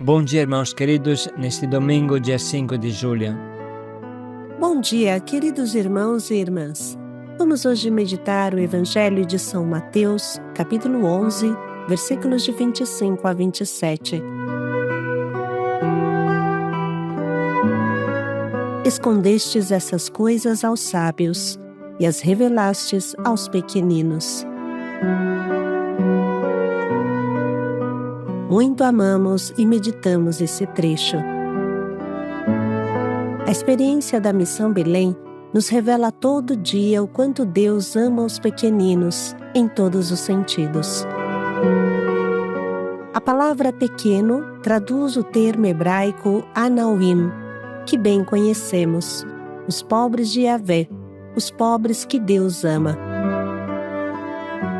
Bom dia, irmãos queridos, neste domingo, dia 5 de julho. Bom dia, queridos irmãos e irmãs. Vamos hoje meditar o Evangelho de São Mateus, capítulo 11, versículos de 25 a 27. Escondestes essas coisas aos sábios e as revelastes aos pequeninos. Muito amamos e meditamos esse trecho. A experiência da Missão Belém nos revela todo dia o quanto Deus ama os pequeninos em todos os sentidos. A palavra pequeno traduz o termo hebraico Anawim, que bem conhecemos, os pobres de Yahvé, os pobres que Deus ama.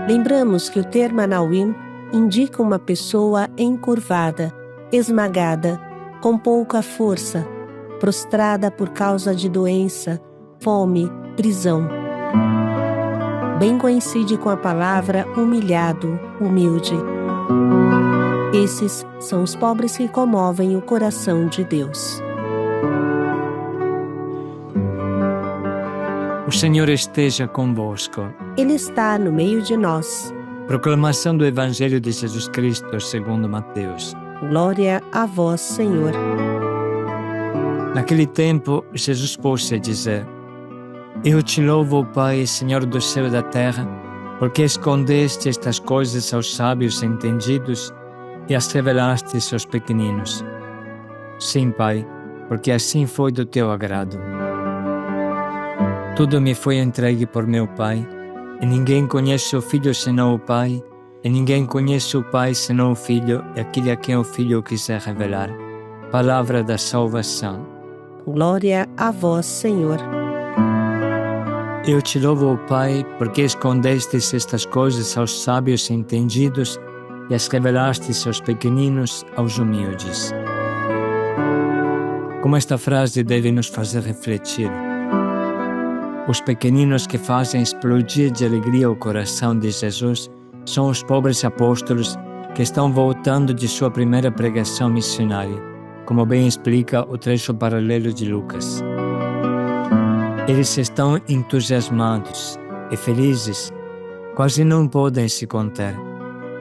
Lembramos que o termo Anawim indica uma pessoa encurvada, esmagada, com pouca força, prostrada por causa de doença, fome, prisão. Bem coincide com a palavra humilhado, humilde. Esses são os pobres que comovem o coração de Deus. O Senhor esteja convosco. Ele está no meio de nós. Proclamação do Evangelho de Jesus Cristo segundo Mateus. Glória a vós, Senhor. Naquele tempo, Jesus pôs-se a dizer: Eu te louvo, Pai, Senhor do céu e da terra, porque escondeste estas coisas aos sábios e entendidos e as revelaste aos pequeninos. Sim, Pai, porque assim foi do teu agrado. Tudo me foi entregue por meu Pai, e ninguém conhece o Filho senão o Pai, e ninguém conhece o Pai senão o Filho e aquele a quem o Filho quiser revelar. Palavra da salvação. Glória a vós, Senhor. Eu te louvo, Pai, porque escondestes estas coisas aos sábios e entendidos e as revelastes aos pequeninos, aos humildes. Como esta frase deve nos fazer refletir. Os pequeninos que fazem explodir de alegria o coração de Jesus são os pobres apóstolos que estão voltando de sua primeira pregação missionária, como bem explica o trecho paralelo de Lucas. Eles estão entusiasmados e felizes, quase não podem se conter.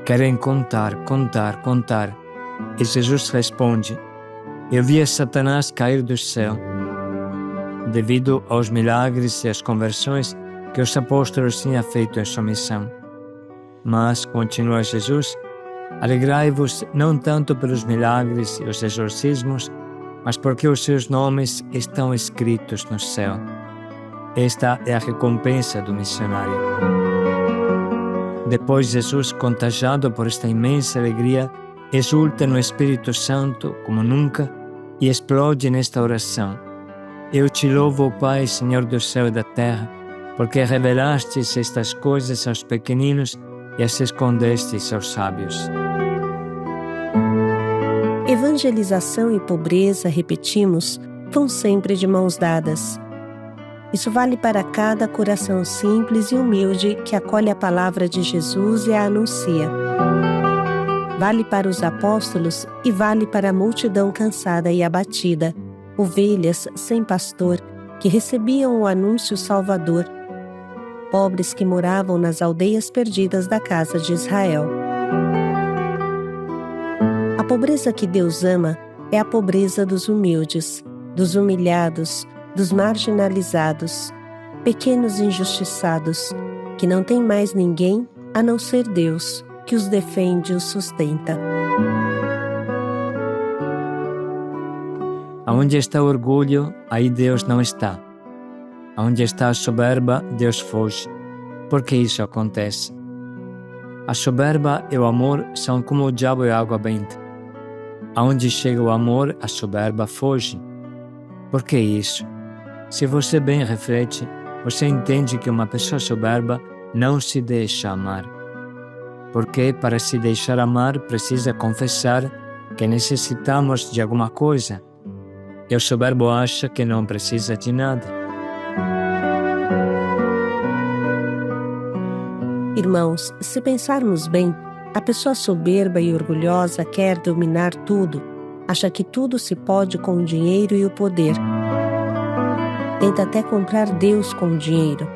Querem contar. E Jesus responde: Eu vi Satanás cair do céu, devido aos milagres e às conversões que os apóstolos tinham feito em sua missão. Mas, continua Jesus, alegrai-vos não tanto pelos milagres e os exorcismos, mas porque os seus nomes estão escritos no céu. Esta é a recompensa do missionário. Depois Jesus, contagiado por esta imensa alegria, exulta no Espírito Santo como nunca e explode nesta oração: Eu te louvo, Pai, Senhor do céu e da terra, porque revelastes estas coisas aos pequeninos e as escondestes aos sábios. Evangelização e pobreza, repetimos, vão sempre de mãos dadas. Isso vale para cada coração simples e humilde que acolhe a palavra de Jesus e a anuncia. Vale para os apóstolos e vale para a multidão cansada e abatida, ovelhas sem pastor que recebiam o anúncio salvador, pobres que moravam nas aldeias perdidas da casa de Israel. A pobreza que Deus ama é a pobreza dos humildes, dos humilhados, dos marginalizados, pequenos injustiçados, que não têm mais ninguém a não ser Deus, que os defende e os sustenta. Aonde está o orgulho, aí Deus não está. Aonde está a soberba, Deus foge. Por que isso acontece? A soberba e o amor são como o diabo e a água benta. Aonde chega o amor, a soberba foge. Por que isso? Se você bem reflete, você entende que uma pessoa soberba não se deixa amar. Porque para se deixar amar precisa confessar que necessitamos de alguma coisa. E o soberbo acha que não precisa de nada. Irmãos, se pensarmos bem, a pessoa soberba e orgulhosa quer dominar tudo, Acha que tudo se pode com o dinheiro e o poder. Tenta até comprar Deus com o dinheiro.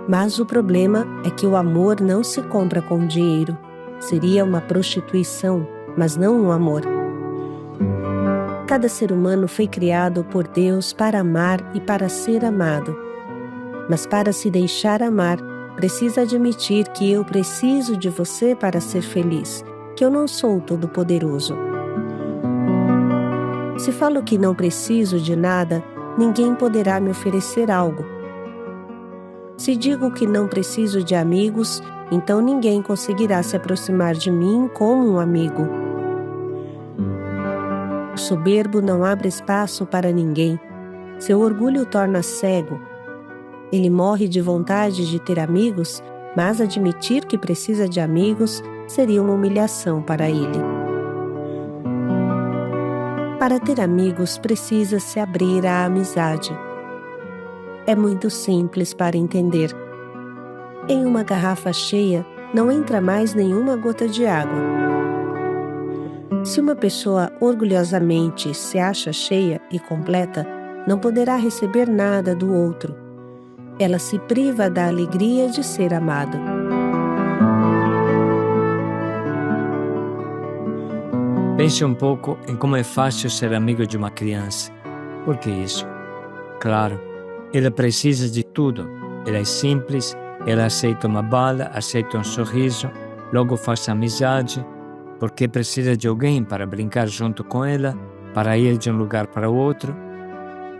Mas o problema é que o amor não se compra com dinheiro. Seria uma prostituição, mas não um amor. Cada ser humano foi criado por Deus para amar e para ser amado. Mas para se deixar amar, precisa admitir que eu preciso de você para ser feliz, que eu não sou todo-poderoso. Se falo que não preciso de nada, ninguém poderá me oferecer algo. Se digo que não preciso de amigos, então ninguém conseguirá se aproximar de mim como um amigo. O soberbo não abre espaço para ninguém. Seu orgulho o torna cego. Ele morre de vontade de ter amigos, mas admitir que precisa de amigos seria uma humilhação para ele. Para ter amigos, precisa se abrir à amizade. É muito simples para entender. Em uma garrafa cheia, não entra mais nenhuma gota de água. Se uma pessoa orgulhosamente se acha cheia e completa, não poderá receber nada do outro. Ela se priva da alegria de ser amado. Pense um pouco em como é fácil ser amigo de uma criança. Por que isso? Claro, ela precisa de tudo. Ela é simples, ela aceita uma bala, aceita um sorriso, logo faz amizade, porque precisa de alguém para brincar junto com ela, para ir de um lugar para o outro.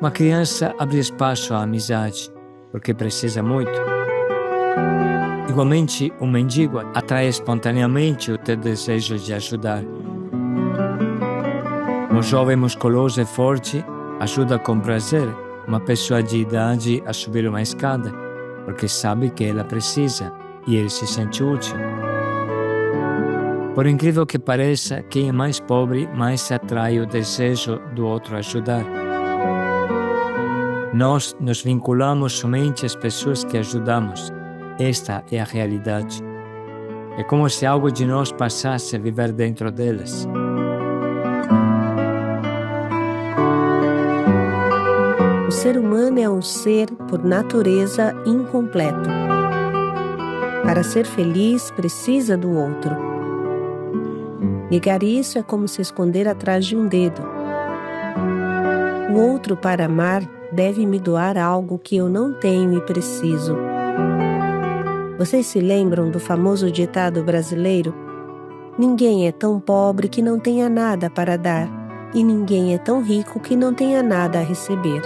Uma criança abre espaço à amizade, porque precisa muito. Igualmente, um mendigo atrai espontaneamente o teu desejo de ajudar. Um jovem musculoso e forte ajuda com prazer uma pessoa de idade a subir uma escada, porque sabe que ela precisa e ele se sente útil. Por incrível que pareça, quem é mais pobre mais atrai o desejo do outro ajudar. Nós nos vinculamos somente às pessoas que ajudamos. Esta é a realidade. É como se algo de nós passasse a viver dentro delas. O ser humano é um ser, por natureza, incompleto. Para ser feliz, precisa do outro. Negar isso é como se esconder atrás de um dedo. O outro, para amar, deve me doar algo que eu não tenho e preciso. Vocês se lembram do famoso ditado brasileiro? Ninguém é tão pobre que não tenha nada para dar, e ninguém é tão rico que não tenha nada a receber.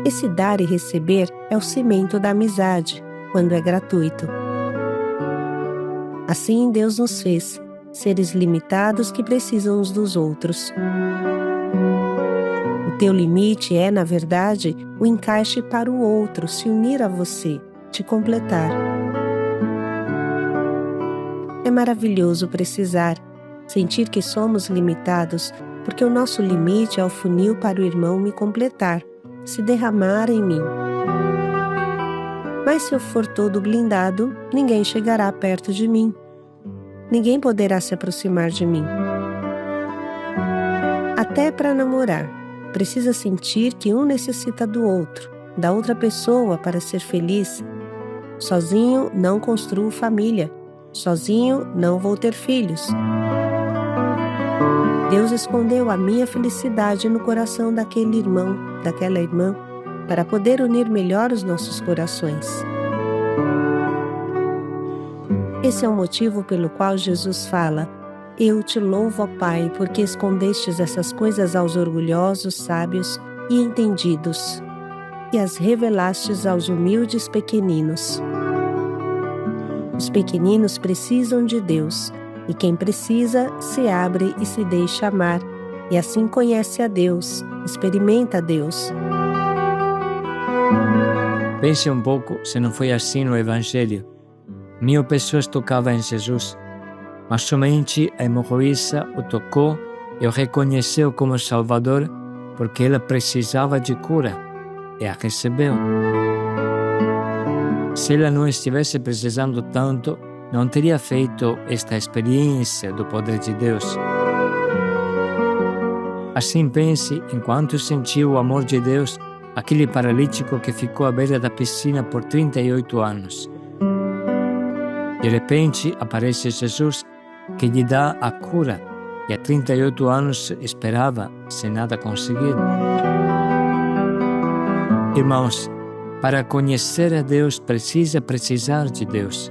Esse dar e receber é o cimento da amizade, quando é gratuito. Assim Deus nos fez, seres limitados que precisam uns dos outros. O teu limite é, na verdade, o encaixe para o outro se unir a você, te completar. É maravilhoso precisar, sentir que somos limitados, porque o nosso limite é o funil para o irmão me completar, se derramar em mim. Mas se eu for todo blindado, ninguém chegará perto de mim. Ninguém poderá se aproximar de mim. Até para namorar, precisa sentir que um necessita do outro, da outra pessoa para ser feliz. Sozinho não construo família. Sozinho não vou ter filhos. Deus escondeu a minha felicidade no coração daquele irmão, daquela irmã, para poder unir melhor os nossos corações. Esse é o motivo pelo qual Jesus fala: Eu te louvo, ó Pai, porque escondestes essas coisas aos orgulhosos, sábios e entendidos, e as revelastes aos humildes pequeninos. Os pequeninos precisam de Deus, e quem precisa se abre e se deixa amar, e assim conhece a Deus, experimenta a Deus. Pense um pouco se não foi assim no Evangelho. 1000 pessoas tocavam em Jesus, mas somente a hemorroíça o tocou e o reconheceu como Salvador porque ela precisava de cura e a recebeu. Se ela não estivesse precisando tanto, não teria feito esta experiência do poder de Deus. Assim pense, enquanto sentiu o amor de Deus, aquele paralítico que ficou à beira da piscina por 38 anos. De repente aparece Jesus, que lhe dá a cura, e há 38 anos esperava, sem nada conseguir. Irmãos, para conhecer a Deus precisa precisar de Deus.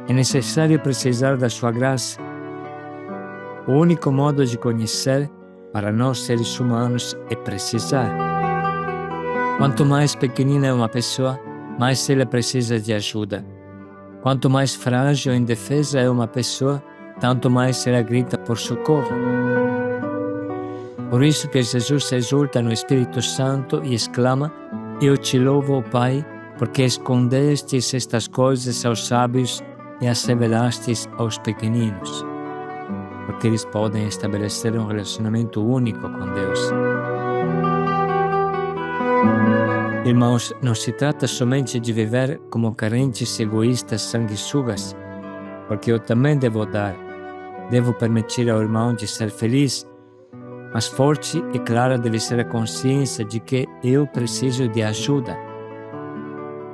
É necessário precisar da sua graça. O único modo de conhecer, para nós seres humanos, é precisar. Quanto mais pequenina é uma pessoa, mais ela precisa de ajuda. Quanto mais frágil e indefesa é uma pessoa, tanto mais ela grita por socorro. Por isso que Jesus exulta no Espírito Santo e exclama: Eu te louvo, Pai, porque escondestes estas coisas aos sábios e as revelastes aos pequeninos. Porque eles podem estabelecer um relacionamento único com Deus. Irmãos, não se trata somente de viver como carentes egoístas sanguessugas, porque eu também devo dar. Devo permitir ao irmão de ser feliz, mas forte e clara deve ser a consciência de que eu preciso de ajuda.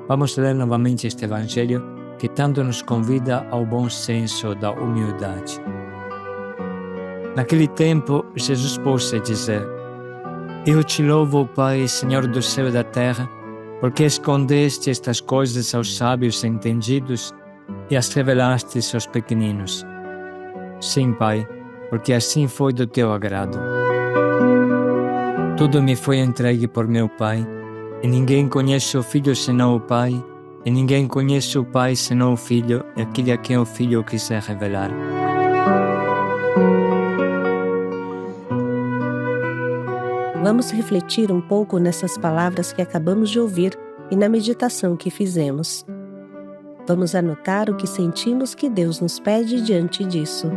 Vamos ler novamente este Evangelho que tanto nos convida ao bom senso da humildade. Naquele tempo, Jesus pôs-se a dizer: Eu te louvo, Pai, Senhor do céu e da terra, porque escondeste estas coisas aos sábios e entendidos e as revelaste aos pequeninos. Sim, Pai, porque assim foi do teu agrado. Tudo me foi entregue por meu Pai, e ninguém conhece o Filho senão o Pai, e ninguém conhece o Pai senão o Filho, e aquele a quem o Filho quiser revelar. Vamos refletir um pouco nessas palavras que acabamos de ouvir e na meditação que fizemos. Vamos anotar o que sentimos que Deus nos pede diante disso.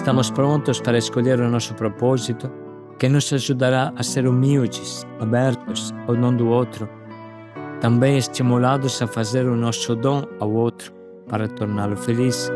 Estamos prontos para escolher o nosso propósito, que nos ajudará a ser humildes, abertos ao dom do outro, também estimulados a fazer o nosso dom ao outro para torná-lo feliz.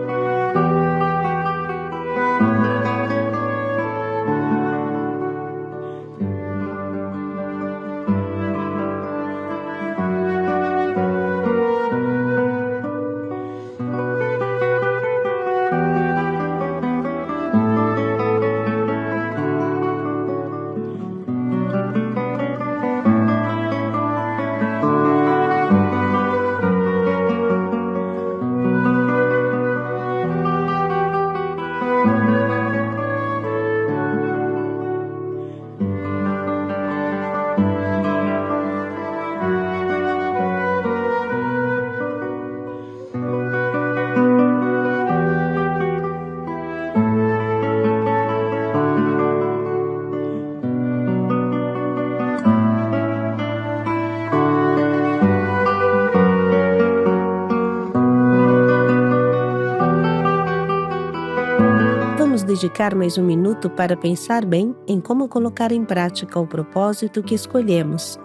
Vamos dedicar mais um minuto para pensar bem em como colocar em prática o propósito que escolhemos.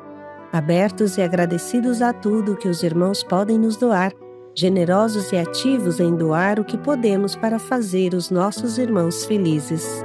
Abertos e agradecidos a tudo que os irmãos podem nos doar, generosos e ativos em doar o que podemos para fazer os nossos irmãos felizes.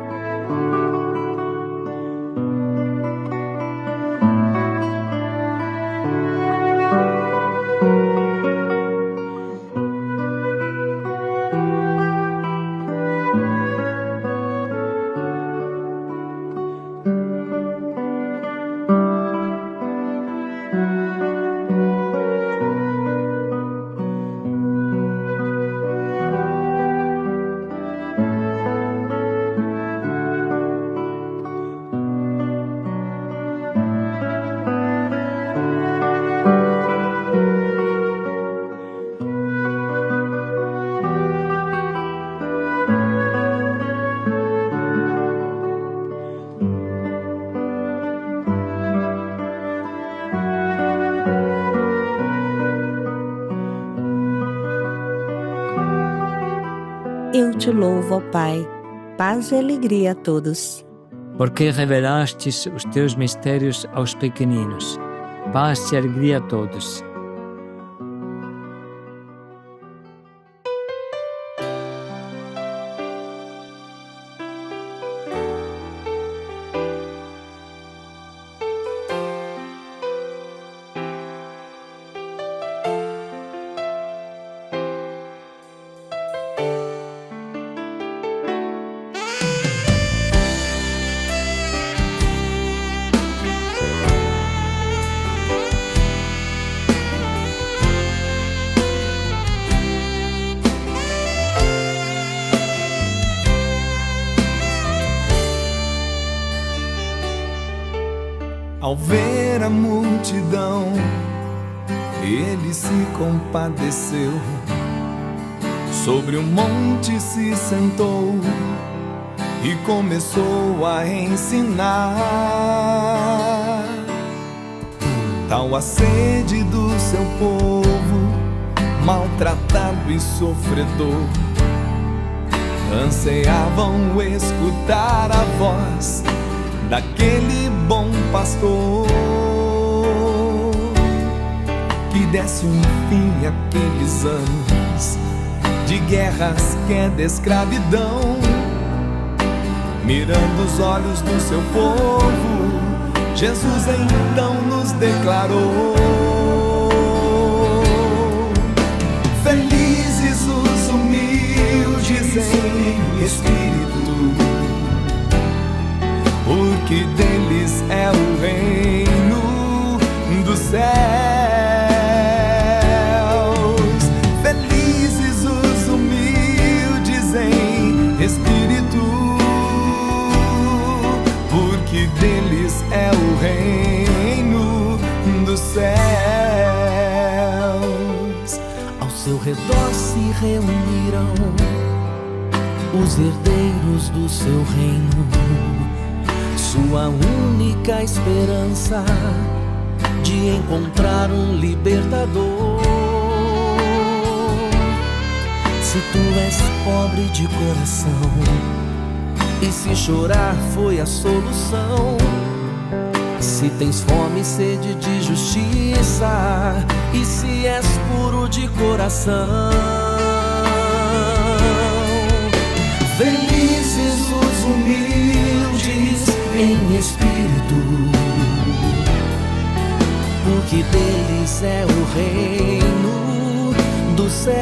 Eu te louvo, ó Pai. Paz e alegria a todos. Porque revelastes os teus mistérios aos pequeninos. Paz e alegria a todos. Ao ver a multidão, ele se compadeceu. Sobre um monte se sentou e começou a ensinar. Tal a sede do seu povo, maltratado e sofredor, ansiavam escutar a voz daquele bom pastor, que desse um fim àqueles anos de guerras que é de escravidão. Mirando os olhos do seu povo, Jesus então nos declarou: felizes os humildes em espírito, porque deles é o reino dos céus. Felizes os humildes em espírito, porque deles é o reino dos céus. Ao seu redor se reuniram os herdeiros do seu reino, sua única esperança de encontrar um libertador. Se tu és pobre de coração e se chorar foi a solução, se tens fome e sede de justiça e se és puro de coração, felizes os humildes em espírito, porque deles é o reino dos céus.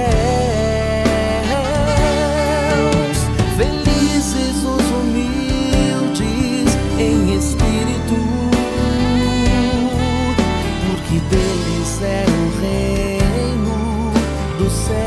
Felizes os humildes em espírito, porque deles é o reino dos céus.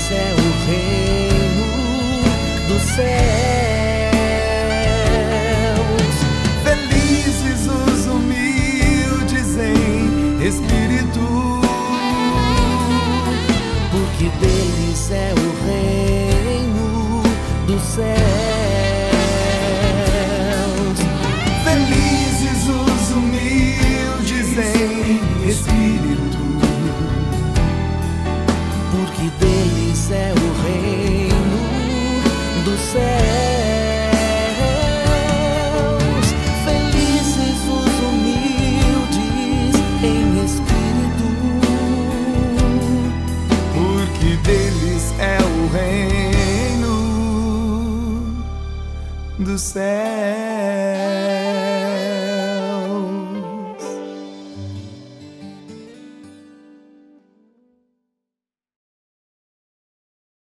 deles é o reino dos céus. Felizes os humildes em espírito, porque deles é o reino dos céus. felizes os humildes em espírito, Porque deles é o reino dos céus. Felizes os humildes em espírito, porque deles é o reino do céu.